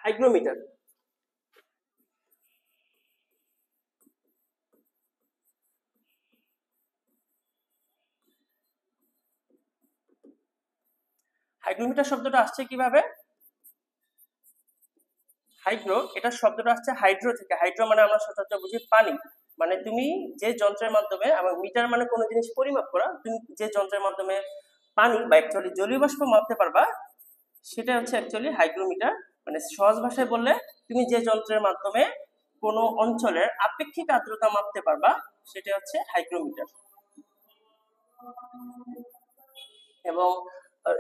Hygrometer. Hygrometer শব্দটা আসছে কিভাবে? হাইড্রো, এটা শব্দটা আসছে হাইড্রো থেকে। হাইড্রো মানে আমরা সচরাচর বুঝি পানি। মানে তুমি যে যন্ত্রের মাধ্যমে, আমার মিটার মানে কোনো জিনিস পরিমাপ করা, তুমি যে যন্ত্রের মাধ্যমে পানি বা অ্যাকচুয়ালি জলীয় বাষ্প মাপতে পারবা সেটা হচ্ছে অ্যাকচুয়ালি হাইগ্রোমিটার। মানে সহজ ভাষায় বললে তুমি যে যন্ত্রের মাধ্যমে কোনো অঞ্চলের আপেক্ষিক আর্দ্রতা মাপতে পারবা সেটা হচ্ছে হাইগ্রোমিটার। এবং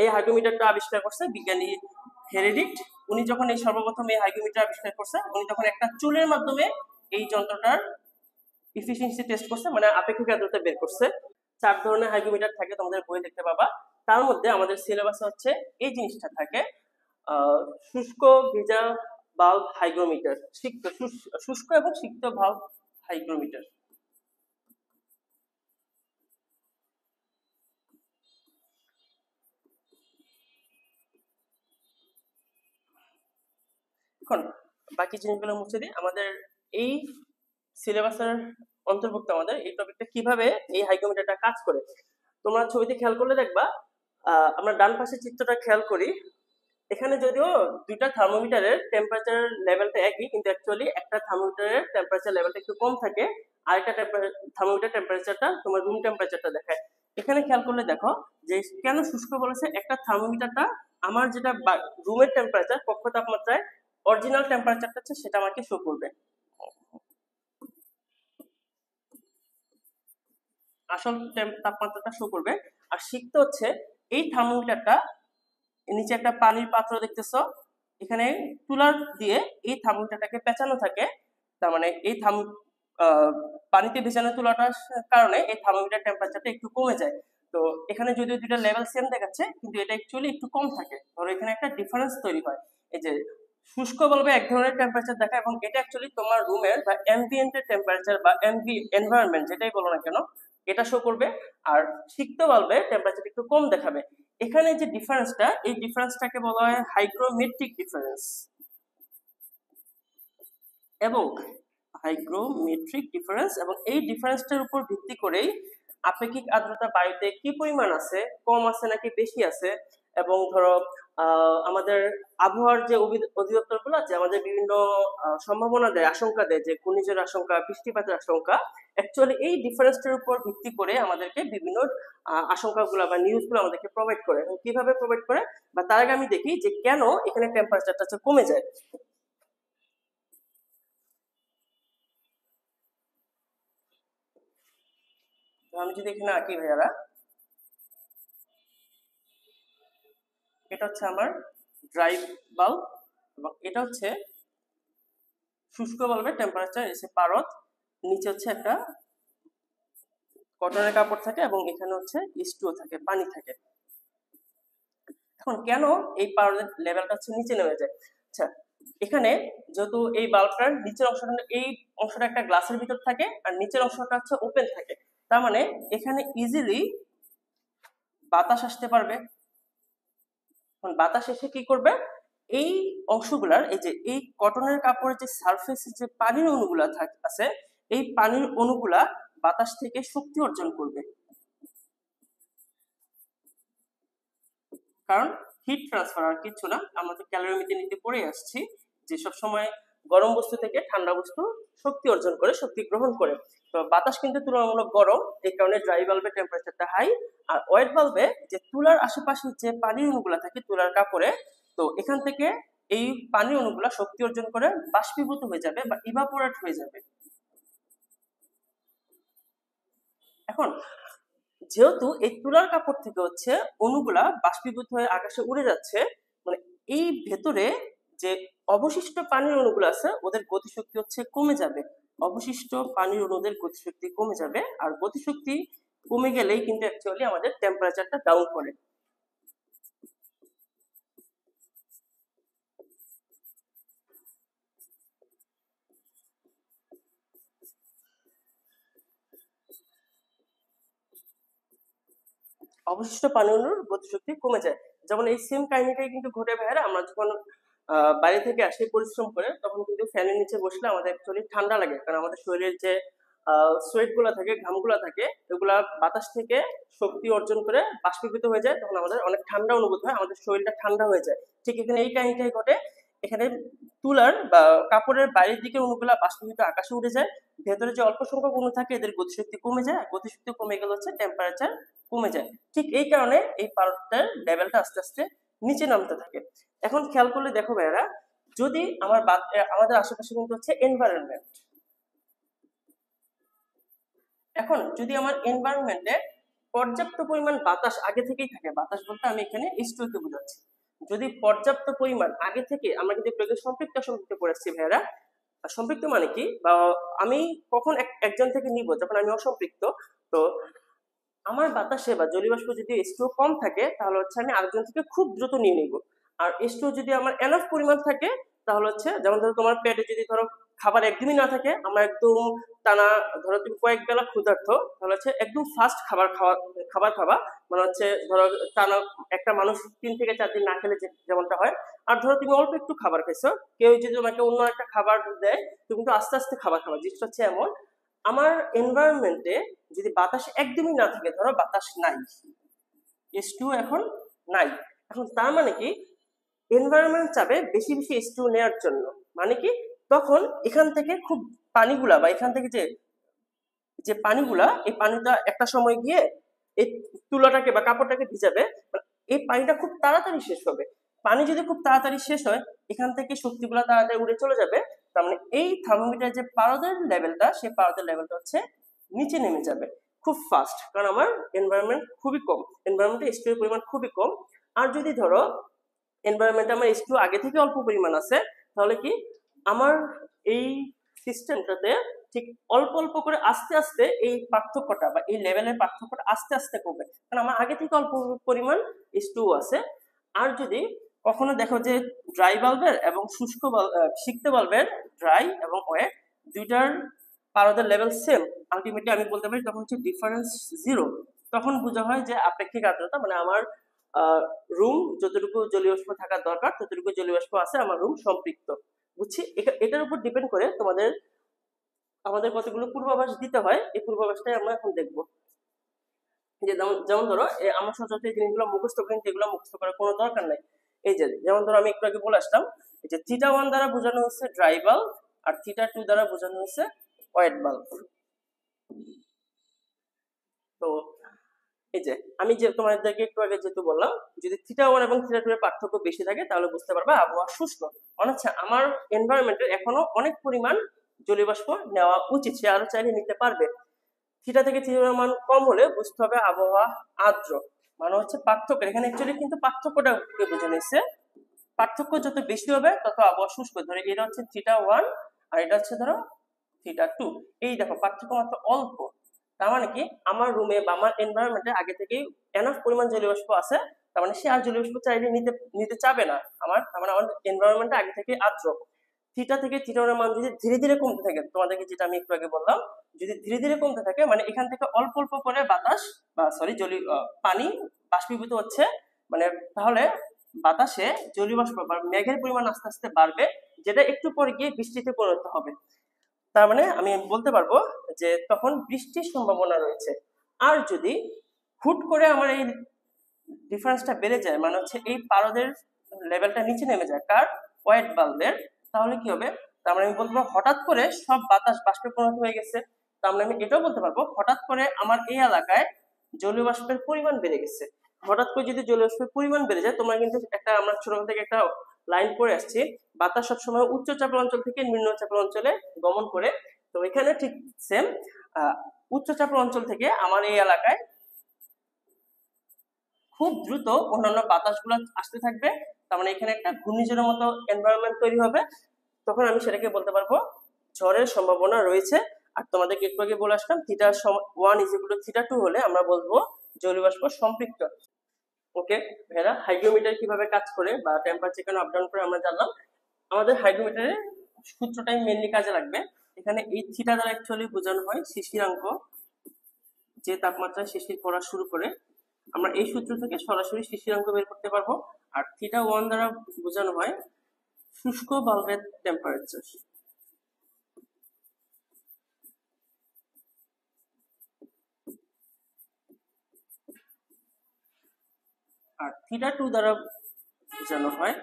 এই হাইগ্রোমিটারটা আবিষ্কার করছে বিজ্ঞানী হেরেডিট। উনি যখন এই সর্বপ্রথম এই হাইগ্রোমিটার আবিষ্কার করছে, উনি তখন একটা চুলের মাধ্যমে এই যন্ত্রটার ইফিসিয়েন্সি টেস্ট করছে, মানে আপেক্ষিক আর্দ্রতা বের করছে। 4 ধরনের হাইগ্রোমিটার থাকে, তোমাদের বই দেখতে পাবা। তার মধ্যে আমাদের সিলেবাসে হচ্ছে এই জিনিসটা থাকে, শুষ্ক ভিজা বাল্ব হাইগ্রোমিটার, শুষ্ক এবং সিক্ত বাল্ব হাইগ্রোমিটার। এখন বাকি জিনিসগুলো মুছে দিই। আমাদের এই সিলেবাসের অন্তর্ভুক্ত আমাদের এই টপিকটা কিভাবে এই হাইগ্রোমিটারটা কাজ করে। তোমরা ছবিতে খেয়াল করলে দেখবা, আমরা ডান পাশের চিত্রটা খেয়াল করি, এখানে যদিও দুইটা থার্মোমিটারের টেম্পারেচার লেভেলটা একই, কিন্তু অ্যাকচুয়ালি একটা থার্মোমিটারের টেম্পারেচার লেভেলটা একটু কম থাকে, আর একটা থার্মোমিটার টেম্পারেচারটা তোমার রুম টেম্পারেচারটা দেখায়। এখানে খেয়াল করলে দেখো যে কেন শুষ্ক বলেছে, একটা থার্মোমিটারটা আমার যেটা রুমের টেম্পারেচার, কক্ষ তাপমাত্রায় অরিজিনাল টেম্পারেচারটা হচ্ছে সেটা আমাকে শো করবে, আসল তাপমাত্রাটা শো করবে। আর সিক্ত হচ্ছে এই থার্মোমিটারটা, নিচে একটা পানির পাত্র দেখতেছো, এখানে তুলার দিয়ে এই থার্মোমিটারটাকে পেঁচানো থাকে। তার মানে এই পানিতে ভেজানো তুলাটার কারণে এই থার্মোমিটার টেম্পারেচারটা একটু কমে যায়। তো এখানে যদিও দুইটা লেভেল সেম দেখাচ্ছে, কিন্তু এটা অ্যাকচুয়ালি একটু কম থাকে। ধরো এখানে একটা ডিফারেন্স তৈরি হয়। এই যে শুষ্ক বলবে এক ধরনের টেম্পারেচার দেখায়, এবং এটা অ্যাকচুয়ালি তোমার রুমের বা অ্যাম্বিয়েন্টের টেম্পারেচার বা এনভায়রনমেন্ট যেটাই বলো না কেন এটা শো করবে। আর সিক্ত বাল্বে টেম্পারেচার একটু কম দেখাবে। এখানে যে ডিফারেন্সটা, এই ডিফারেন্সটাকে বলা হয় হাইগ্রোমেট্রিক ডিফারেন্স। এবং হাইগ্রোমেট্রিক ডিফারেন্স, এবং এই ডিফারেন্সটার উপর ভিত্তি করেই আপেক্ষিক আর্দ্রতা বায়ুতে কি পরিমাণ আছে, কম আছে নাকি বেশি আছে, এবং ধরো আমাদের আবহাওয়ার যে অধিদপ্তর গুলো আছে আমাদের বিভিন্ন সম্ভাবনা দেয়, আশঙ্কা দেয়, যে ঘূর্ণিঝড়ের আশঙ্কা, বৃষ্টিপাতের আশঙ্কা, অ্যাকচুয়ালি এই ডিফারেন্সটার উপর ভিত্তি করে আমাদেরকে বিভিন্ন আশঙ্কাগুলো বা নিউজগুলো আমাদেরকে প্রোভাইড করে। এবং কিভাবে প্রোভাইড করে, বা তার আগে আমি দেখি যে কেন এখানে টেম্পারেচারটা কমে যায়। আমি যদি এখানে আঁকি ভাইয়ারা, এটা হচ্ছে আমার ড্রাই বাল্ব, এবং এটা হচ্ছে শুষ্ক বাল্বের টেম্পারেচার এসে পারদ, নিচে হচ্ছে একটা কটনের কাপড় থাকে, এবং এখানে হচ্ছে স্টুও থাকে, পানি থাকে। এখন কেন এই পারদের লেভেলটা হচ্ছে নিচে নেমে যায়? আচ্ছা, এখানে যেহেতু এই বাল্বটার নিচের অংশটা, এই অংশটা একটা গ্লাসের ভিতর থাকে আর নিচের অংশটা হচ্ছে ওপেন থাকে, তার মানে এখানে ইজিলি বাতাস আসতে পারবে। এখন বাতাস এসে কি করবে, এই অংশগুলার, এই যে এই কটনের কাপড়ের যে সারফেসে যে পানির অণুগুলা আছে, এই পানির অণুগুলা বাতাস থেকে শক্তি অর্জন করবে। কারণ হিট ট্রান্সফার আর কিছু না, আমরা তো ক্যালোরিমিটার নিতে পড়ে আসছি যে সব সময় গরম বস্তু থেকে ঠান্ডা বস্তু শক্তি অর্জন করে, শক্তি গ্রহণ করে। তো বাতাস কিন্তু তুলনামূলক গরম, এই কারণে ড্রাই বাল্বের টেম্পারেচারটা হাই। আর ওয়েট বাল্বে যে তুলার আশেপাশে যে পানির অণুগুলা থাকে তুলার কাপড়ে, তো এখান থেকে এই পানির অণুগুলা শক্তি অর্জন করে বাষ্পীভূত হয়ে যাবে বা ইভাপোরেট হয়ে যাবে। এখন যেহেতু এই তুলার কাপড় থেকে হচ্ছে অণুগুলা বাষ্পীভূত হয়ে আকাশে উড়ে যাচ্ছে, মানে এই ভেতরে যে অবশিষ্ট পানির অণুগুলো আছে ওদের গতিশক্তি হচ্ছে কমে যাবে। অবশিষ্ট পানির অণুদের গতিশক্তি কমে যাবে, আর গতিশক্তি কমে গেলেই কিন্তু অ্যাকচুয়ালি আমাদের টেম্পারেচারটা ডাউন করে। অবশিষ্ট পানি অণুর গতিশক্তি কমে যায়। যেমন এই সেম কাহিনীটাই কিন্তু ঘটে ভাইয়ারা, আমরা যখন বাইরে থেকে আসি পরিশ্রম করে, তখন কিন্তু ফ্যানের নিচে বসলে আমাদের অ্যাকচুয়ালি ঠান্ডা লাগে, কারণ আমাদের শরীরের যে সোয়েট গুলা থাকে, ঘামগুলা থাকে, এগুলা বাতাস থেকে শক্তি অর্জন করে বাষ্পীভূত হয়ে যায়, তখন আমাদের অনেক ঠান্ডা অনুভূত হয়, আমাদের শরীরটা ঠান্ডা হয়ে যায়। ঠিক এখানে এই কাহিনীটাই ঘটে। এখানে তুলার বা কাপড়ের বাইরের দিকে অণুগুলা বাষ্পীভূত আকাশে উঠে যায়, ভেতরে যে অল্প সংখ্যক অণু থাকে এদের গতিশক্তি কমে যায়, আর গতিশক্তি কমে গেলে হচ্ছে টেম্পারেচার কমে যায়। ঠিক এই কারণে এই পারদের লেভেলটা আস্তে আস্তে নিচে নামতে থাকে। এখন খেয়াল করলে দেখো ভাইয়ারা, যদি আমাদের আশেপাশে কিন্তু হচ্ছে এনভায়রনমেন্ট, এখন যদি আমার এনভায়রনমেন্টে পর্যাপ্ত পরিমাণ বাতাস আগে থেকেই থাকে, বাতাস বলতে আমি এখানে H2O কে বোঝাচ্ছি, যদি পর্যাপ্ত পরিমাণ আগে থেকে, আমরা কিন্তু একটু আগে সম্পৃক্ত সম্পৃক্ত পড়েছি ভাইয়ারা, সম্পৃক্ত মানে কি, বা আমি কখন একজন থেকে নিব যখন আমি অসম্পৃক্ত, তো আমার বাতাসে বা জলীয় বাষ্প যদি H2O কম থাকে তাহলে হচ্ছে আমি আরেকজন থেকে খুব দ্রুত নিয়ে নিব। আর H2O যদি আমার এনাফ পরিমাণ থাকে তাহলে হচ্ছে, যেমন ধরো তোমার পেটে যদি ধরো খাবার একদমই না থাকে, আমরা একদম টানা, ধরো তুমি কয়েক বেলা ক্ষুধার্ত, তাহলে হচ্ছে একদম ফাস্ট খাবার খাবা, মানে হচ্ছে ধরো টানা একটা মানুষ 3 থেকে 4 দিন না খেলে যেমনটা হয়। আর ধরো তুমি অল্প একটু খাবার খাইছো, কেউ যদি তোমাকে অন্য একটা খাবার দেয়, তুমি কিন্তু আস্তে আস্তে খাবার খাবা। জিনিসটা হচ্ছে এমন, আমার এনভায়রনমেন্টে যদি বাতাস একদমই না থাকে, ধরো বাতাস নাই, H2O এখন নাই, এখন তার মানে কি এনভায়রনমেন্ট চাবে বেশি বেশি H2O নেওয়ার জন্য, মানে কি তখন এখান থেকে খুব পানিগুলা, বা এখান থেকে যে যে পানিগুলা, এই পানিটা একটা সময় গিয়ে এই তুলাটাকে বা কাপড়টাকে ভিজাবে, মানে এই পানিটা খুব তাড়াতাড়ি শেষ হবে। পানি যদি খুব তাড়াতাড়ি শেষ হয়, এখান থেকে শক্তিগুলা তাড়াতাড়ি উড়ে চলে যাবে, তার মানে এই থার্মোমিটার যে পারদের লেভেলটা, সেই পারদের লেভেলটা হচ্ছে নিচে নেমে যাবে খুব ফাস্ট, কারণ আমার এনভায়রনমেন্ট খুবই কম, এনভায়রনমেন্টে H2O এর পরিমাণ খুবই কম। আর যদি ধরো এনভায়রনমেন্টে আমার H2O আগে থেকে অল্প পরিমাণ আছে, তাহলে কি আমার এই সিস্টেমটাতে ঠিক অল্প অল্প করে আস্তে আস্তে এই পার্থক্যটা বা এই লেভেলের পার্থক্যটা আস্তে আস্তে কমবে, কারণ আমার আগে থেকে অল্প পরিমাণ H2O আছে। আর যদি কখনো দেখো যে ড্রাই বাল্বের এবং সিক্ত বাল্বের ড্রাই এবং ওয়েট দুইটার পারদের লেভেল সেম, আলটিমেটলি আমি বলতে পারি তখন হচ্ছে ডিফারেন্স জিরো, তখন বোঝা হয় যে আপেক্ষিক আর্দ্রতা, মানে আমার রুম যতটুকু জলীয় বাষ্প থাকার দরকার ততটুকু জলীয় বাষ্প আছে, আমার রুম সম্পৃক্ত। বুঝছি, এটার উপর ডিপেন্ড করে আমাদের কতগুলো পূর্বাভাস দিতে হয়, এই পূর্বাভাসটাই আমরা এখন দেখবো। যে যেমন ধরো আমার সচরাচর এই জিনিসগুলো মুখস্থ করি, এগুলো মুখস্থ করার কোনো দরকার নাই। এই যে যেমন ধরো আমি একটু আগে বলে আসলাম, এই যে θ1 দ্বারা বোঝানো হচ্ছে ড্রাই বাল্ব, আর θ2 দ্বারা বোঝানো হচ্ছে ওয়েট বাল্ব। তো এই যে আমি যে তোমাদেরকে একটু আগে যেহেতু বললাম, যদি θ1 এবং θ2 এর পার্থক্য বেশি থাকে তাহলে বুঝতে পারবা আবহাওয়া শুষ্ক, মানে হচ্ছে আমার এনভায়রনমেন্টের এখনো অনেক পরিমাণ জলীয় বাষ্প নেওয়া উচিত, সে আরো চাইলে নিতে পারবে। থিটা থেকে থিটার মান কম হলে বুঝতে হবে আবহাওয়া আর্দ্র, মানে হচ্ছে পার্থক্য, এখানে অ্যাকচুয়ালি কিন্তু পার্থক্যটা বোঝা নিচ্ছে, পার্থক্য যত বেশি হবে তত আবহাওয়া শুষ্ক। ধরে এটা হচ্ছে θ1 আর এটা হচ্ছে ধরো θ2, এই দেখো পার্থক্য মাত্র অল্প, তার মানে কি আমার রুমে বা আমার এনভায়রনমেন্টে আগে থেকেই এনাফ পরিমাণ জলীয় বাষ্প আছে, তার মানে সে আর জলীয় বাষ্প চাইলে নিতে নিতে চাবে না তার মানে আমার এনভায়রনমেন্টে আগে থেকে আর্দ্র। থিটা থেকে থিটার মান যদি ধীরে ধীরে কমতে থাকে, তোমাদেরকে যেটা আমি একটু আগে বললাম, যদি ধীরে ধীরে কমতে থাকে মানে এখান থেকে অল্প অল্প করে বাতাস বা সরি জলীয় পানি বাষ্পীভূত হচ্ছে, মানে তাহলে বাতাসে জলীয় বাষ্প বা মেঘের পরিমাণ আস্তে আস্তে বাড়বে, যেটা একটু পরে গিয়ে বৃষ্টিতে পরিণত হবে। তার মানে আমি বলতে পারবো যে তখন বৃষ্টির সম্ভাবনা রয়েছে। আর যদি হুট করে আমার এই ডিফারেন্সটা বেড়ে যায়, মানে হচ্ছে এই পারদের লেভেলটা নিচে নেমে যায় কার, ওয়েট বাল্বের, তাহলে কি হবে, তার মানে আমি বলবো হঠাৎ করে সব বাতাস বাষ্পে পরিণত হয়ে গেছে। তার মানে আমি এটাও বলতে পারবো হঠাৎ করে আমার এই এলাকায় জলীয় বাষ্পের পরিমাণ বেড়ে গেছে। হঠাৎ করে যদি জলীয় বাষ্পের পরিমাণ বেড়ে যায়, তোমরা কিন্তু একটা, আমরা ছোট থেকে একটা লাইন পড়ে আসছি, বাতাস সবসময় উচ্চ চাপের অঞ্চল থেকে নিম্ন চাপের অঞ্চলে গমন করে, তো এখানে ঠিক সেম উচ্চ চাপের অঞ্চল থেকে আমার এই এলাকায় খুব দ্রুত অন্যান্য বাতাসগুলো আসতে থাকবে, তার মানে এখানে একটা ঘূর্ণিঝড়ের মতো এনভায়রনমেন্ট তৈরি হবে, তখন আমি সেটাকে বলতে পারবো ঝড়ের সম্ভাবনা রয়েছে। আর তোমাদেরকে একটু আগে বলে আসলাম θ1 = θ2 হলে আমরা বলবো জলীয় বাষ্প সম্পৃক্ত। ওকে ভাইরা, হাইগ্রোমিটার কিভাবে কাজ করে বা টেম্পারেচার কেন আপ ডাউন করে আমরা জানলাম। আমাদের হাইগ্রোমিটারের সূত্রটাই মেনলি কাজে লাগবে। এখানে এই থিটা দ্বারা অ্যাকচুয়ালি বোঝানো হয় শিশিরাঙ্ক, যে তাপমাত্রায় শিশির পড়া শুরু করে আমরা এই সূত্র থেকে সরাসরি শিশিরাঙ্ক বের করতে পারবো। আর θ1 দ্বারা বোঝানো হয় শুষ্ক বাল্বের টেম্পারেচার। আর θ2 দ্বারা বোঝানো হয়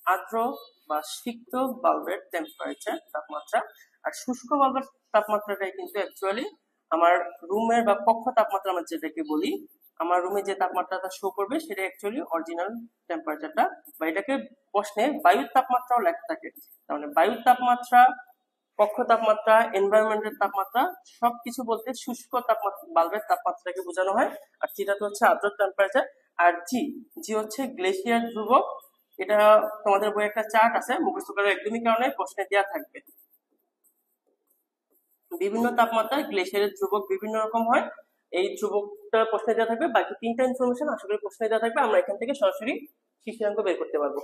আর্দ্র বা সিক্ত বাল্বের টেম্পারেচার তাপমাত্রা। আর শুষ্ক বাল্বের তাপমাত্রাটাই কিন্তু অ্যাকচুয়ালি আমার রুমের বা কক্ষ তাপমাত্রা আমরা যেটাকে বলি, আমার রুমে যে তাপমাত্রাটা শো করবে সেটা অ্যাকচুয়ালি অরিজিনাল টেম্পারেচারটা, বা এটাকে প্রশ্নে বায়ুর তাপমাত্রাও লেখা থাকে। তার মানে বায়ুর তাপমাত্রা, কক্ষ তাপমাত্রা, এনভায়রনমেন্টের তাপমাত্রা সবকিছু বলতে শুষ্ক তাপমাত্রা বাল্বের তাপমাত্রাকে বোঝানো হয়। আর থিটা হচ্ছে আর্দ্র টেম্পারেচার। আর জি জি হচ্ছে গ্লেশিয়ার ধ্রুবক। এটা তোমাদের বইয়ে একটা চার্ট আছে, মুখস্থ করার একদমই কারণে প্রশ্নে দেওয়া থাকবে। বিভিন্ন তাপমাত্রায় গ্লেশিয়ারের ধ্রুবক বিভিন্ন রকম হয়, এই ধ্রুবকটা প্রশ্নে দেওয়া থাকবে। বাকি তিনটা ইনফরমেশন আশা করি প্রশ্নে দেওয়া থাকবে, আমরা এখান থেকে সরাসরি শিশিরাঙ্ক বের করতে পারবো।